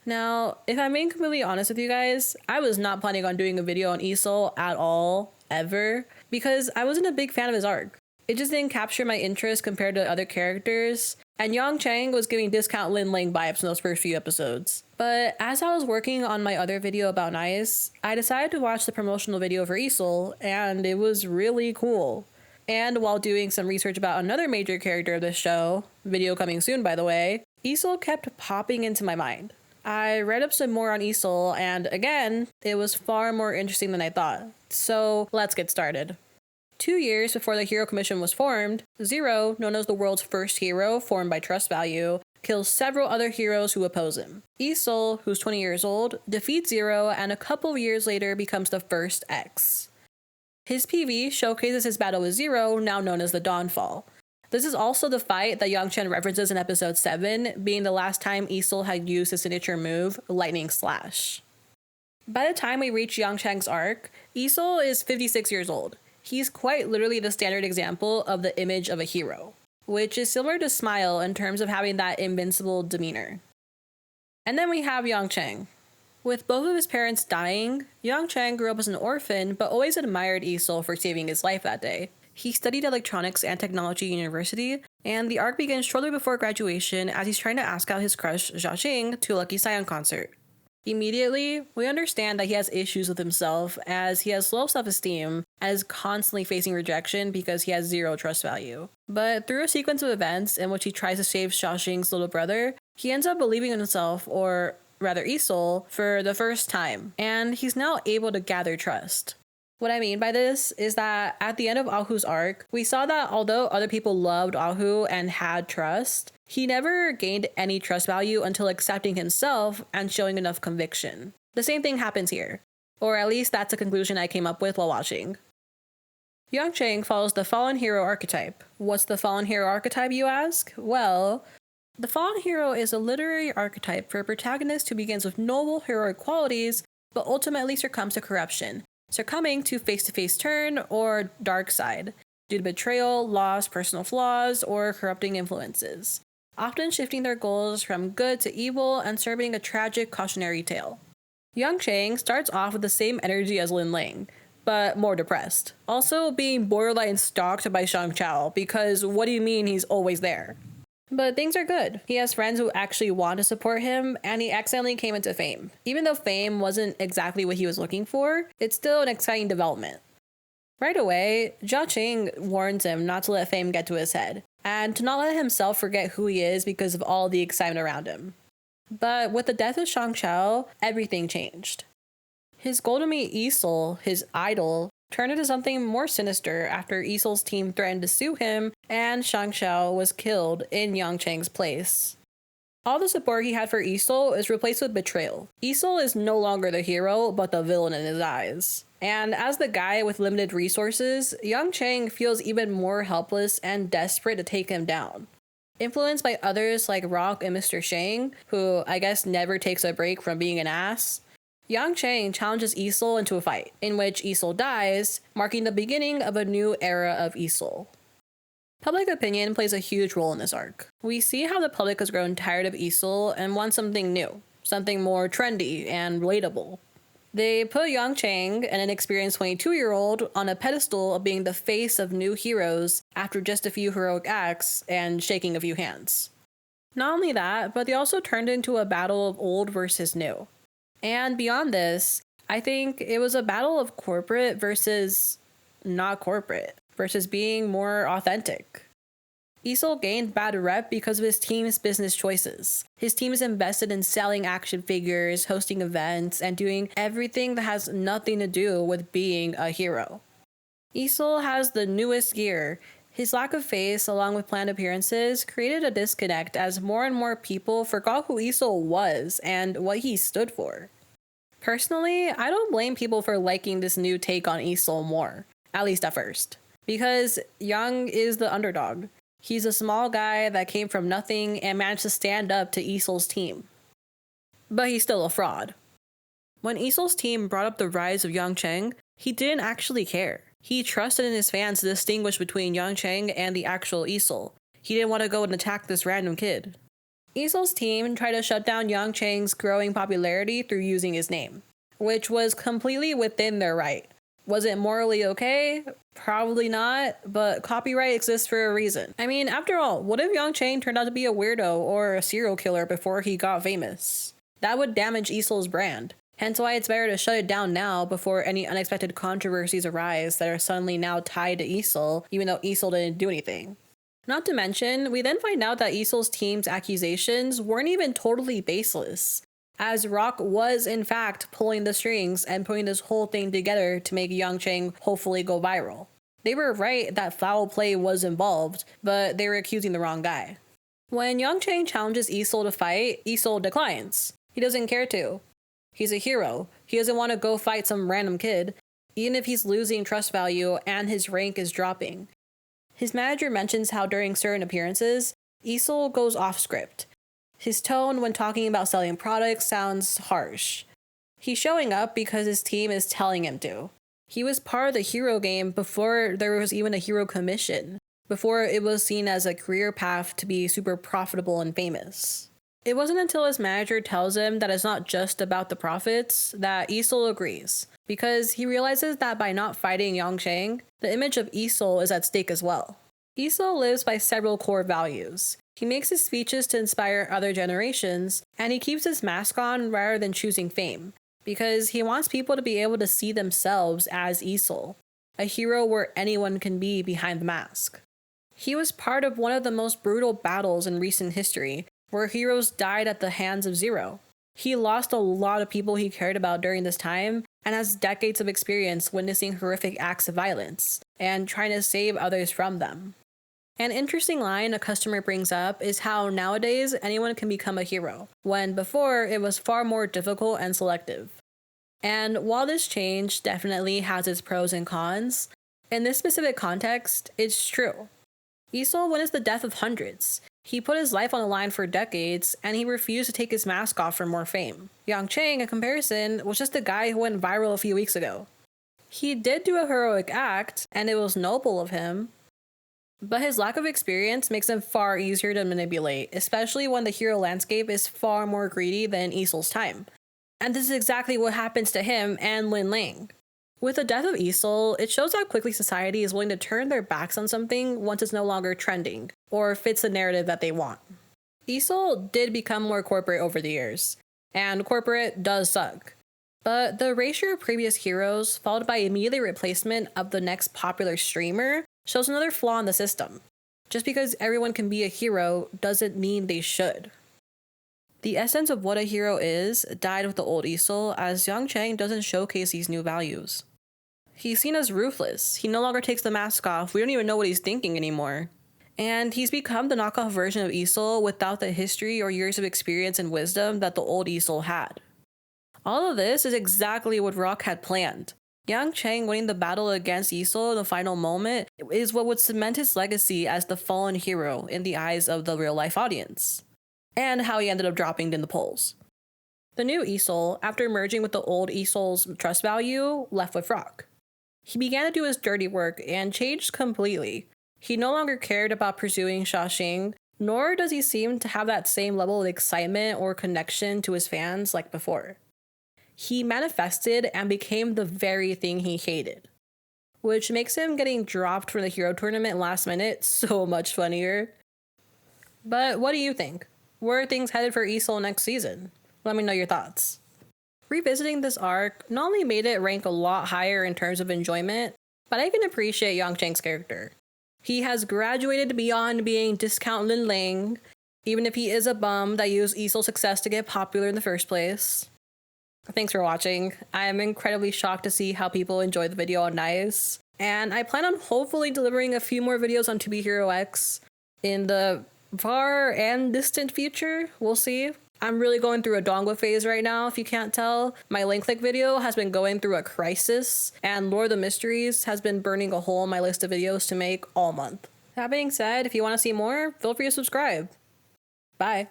Now, if I'm being completely honest with you guys, I was not planning on doing a video on Esau at all, ever, because I wasn't a big fan of his arc. It just didn't capture my interest compared to other characters, and Chang was giving discount Lin Ling vibes in those first few episodes. But as I was working on my other video about Nice, I decided to watch the promotional video for Esau, and it was really cool. And while doing some research about another major character of this show, video coming soon by the way, Esau kept popping into my mind. I read up some more on Esau, and again, it was far more interesting than I thought. So let's get started. 2 years before the Hero Commission was formed, Zero, known as the world's first hero formed by trust value, kills several other heroes who oppose him. Esau, who's 20 years old, defeats Zero and a couple of years later becomes the first X. His PV showcases his battle with Zero, now known as the Dawnfall. This is also the fight that Chang references in episode 7, being the last time Esau had used his signature move, Lightning Slash. By the time we reach Chang's arc, Esau is 56 years old. He's quite literally the standard example of the image of a hero, which is similar to Smile in terms of having that invincible demeanor. And then we have Chang. With both of his parents dying, Chang grew up as an orphan but always admired Esau for saving his life that day. He studied electronics and technology at university, and the arc begins shortly before graduation as he's trying to ask out his crush Xiaoxing to a Lucky Scion concert. Immediately, we understand that he has issues with himself as he has low self-esteem and is constantly facing rejection because he has zero trust value. But through a sequence of events in which he tries to save Xiaoxing's little brother, he ends up believing in himself, or rather Esau, for the first time, and he's now able to gather trust. What I mean by this is that at the end of Ahu's arc, we saw that although other people loved Ahu and had trust, he never gained any trust value until accepting himself and showing enough conviction. The same thing happens here, or at least that's a conclusion I came up with while watching. Chang follows the fallen hero archetype. What's the fallen hero archetype, you ask? Well, the fallen hero is a literary archetype for a protagonist who begins with noble heroic qualities but ultimately succumbs to corruption, succumbing to face-to-face turn or dark side due to betrayal, loss, personal flaws, or corrupting influences, often shifting their goals from good to evil and serving a tragic cautionary tale. Chang starts off with the same energy as Lin Ling, but more depressed, also being borderline stalked by Shang Chao because what do you mean he's always there? But things are good. He has friends who actually want to support him, and he accidentally came into fame. Even though fame wasn't exactly what he was looking for, it's still an exciting development. Right away, Xiaoqing warns him not to let fame get to his head, and to not let himself forget who he is because of all the excitement around him. But with the death of Shang Chao, everything changed. His goal to meet Esau, his idol, turned into something more sinister after Esau's team threatened to sue him and Shang Chao was killed in Chang's place. All the support he had for Esau is replaced with betrayal. Esau is no longer the hero, but the villain in his eyes. And as the guy with limited resources, Chang feels even more helpless and desperate to take him down. Influenced by others like Rock and Mr. Shang, who I guess never takes a break from being an ass, Chang challenges Esau into a fight, in which Esau dies, marking the beginning of a new era of Esau. Public opinion plays a huge role in this arc. We see how the public has grown tired of Esau and wants something new, something more trendy and relatable. They put Chang, an inexperienced 22-year-old, on a pedestal of being the face of new heroes after just a few heroic acts and shaking a few hands. Not only that, but they also turned into a battle of old versus new. And beyond this, I think it was a battle of corporate versus not corporate, versus being more authentic. Esau gained bad rep because of his team's business choices. His team is invested in selling action figures, hosting events, and doing everything that has nothing to do with being a hero. Esau has the newest gear. His lack of face, along with planned appearances, created a disconnect as more and more people forgot who Esau was and what he stood for. Personally, I don't blame people for liking this new take on Esau more, at least at first, because Young is the underdog. He's a small guy that came from nothing and managed to stand up to Esau's team. But he's still a fraud. When Esau's team brought up the rise of Chang, he didn't actually care. He trusted in his fans to distinguish between Chang and the actual Esau. He didn't want to go and attack this random kid. Esol's team tried to shut down Chang's growing popularity through using his name, which was completely within their right. Was it morally okay? Probably not, but copyright exists for a reason. I mean, after all, what if Chang turned out to be a weirdo or a serial killer before he got famous? That would damage Esol's brand. Hence why it's better to shut it down now before any unexpected controversies arise that are suddenly now tied to Esol, even though Esol didn't do anything. Not to mention, we then find out that Esol's team's accusations weren't even totally baseless, as Rock was in fact pulling the strings and putting this whole thing together to make Chang hopefully go viral. They were right that foul play was involved, but they were accusing the wrong guy. When Chang challenges Esol to fight, Esol declines. He doesn't care to. He's a hero. He doesn't want to go fight some random kid, even if he's losing trust value and his rank is dropping. His manager mentions how during certain appearances, Esol goes off script. His tone when talking about selling products sounds harsh. He's showing up because his team is telling him to. He was part of the hero game before there was even a hero commission, before it was seen as a career path to be super profitable and famous. It wasn't until his manager tells him that it's not just about the profits that Esol agrees, because he realizes that by not fighting Chang, the image of Esol is at stake as well. Esol lives by several core values. He makes his speeches to inspire other generations, and he keeps his mask on rather than choosing fame, because he wants people to be able to see themselves as Esol, a hero where anyone can be behind the mask. He was part of one of the most brutal battles in recent history, where heroes died at the hands of Zero. He lost a lot of people he cared about during this time and has decades of experience witnessing horrific acts of violence and trying to save others from them. An interesting line a customer brings up is how nowadays anyone can become a hero, when before it was far more difficult and selective. And while this change definitely has its pros and cons, in this specific context, it's true. Esol witnessed the death of hundreds. He put his life on the line for decades, and he refused to take his mask off for more fame. Chang, in comparison, was just a guy who went viral a few weeks ago. He did do a heroic act, and it was noble of him, but his lack of experience makes him far easier to manipulate, especially when the hero landscape is far more greedy than Esol's time. And this is exactly what happens to him and Lin Ling. With the death of Esol, it shows how quickly society is willing to turn their backs on something once it's no longer trending, or fits the narrative that they want. Esol did become more corporate over the years, and corporate does suck. But the erasure of previous heroes, followed by immediate replacement of the next popular streamer, shows another flaw in the system. Just because everyone can be a hero doesn't mean they should. The essence of what a hero is died with the old Esol, as Chang doesn't showcase these new values. He's seen as ruthless. He no longer takes the mask off. We don't even know what he's thinking anymore. And he's become the knockoff version of Esol without the history or years of experience and wisdom that the old Esol had. All of this is exactly what Rock had planned. Chang winning the battle against Esol in the final moment is what would cement his legacy as the fallen hero in the eyes of the real-life audience, and how he ended up dropping in the polls. The new Esol, after merging with the old Esol's trust value, left with Rock. He began to do his dirty work and changed completely. He no longer cared about pursuing Shaoxing, nor does he seem to have that same level of excitement or connection to his fans like before. He manifested and became the very thing he hated, which makes him getting dropped from the hero tournament last minute so much funnier. But what do you think? Where are things headed for Esol next season? Let me know your thoughts. Revisiting this arc not only made it rank a lot higher in terms of enjoyment, but I can appreciate Chang's character. He has graduated beyond being discount Lin Ling, even if he is a bum that used Esol's success to get popular in the first place. Thanks for watching. I am incredibly shocked to see how people enjoy the video on Nice, and I plan on hopefully delivering a few more videos on To Be Hero X in the far and distant future. We'll see. I'm really going through a Dongwa phase right now, if you can't tell. My link click video has been going through a crisis, and Lord of the Mysteries has been burning a hole in my list of videos to make all month. That being said, if you want to see more, feel free to subscribe. Bye.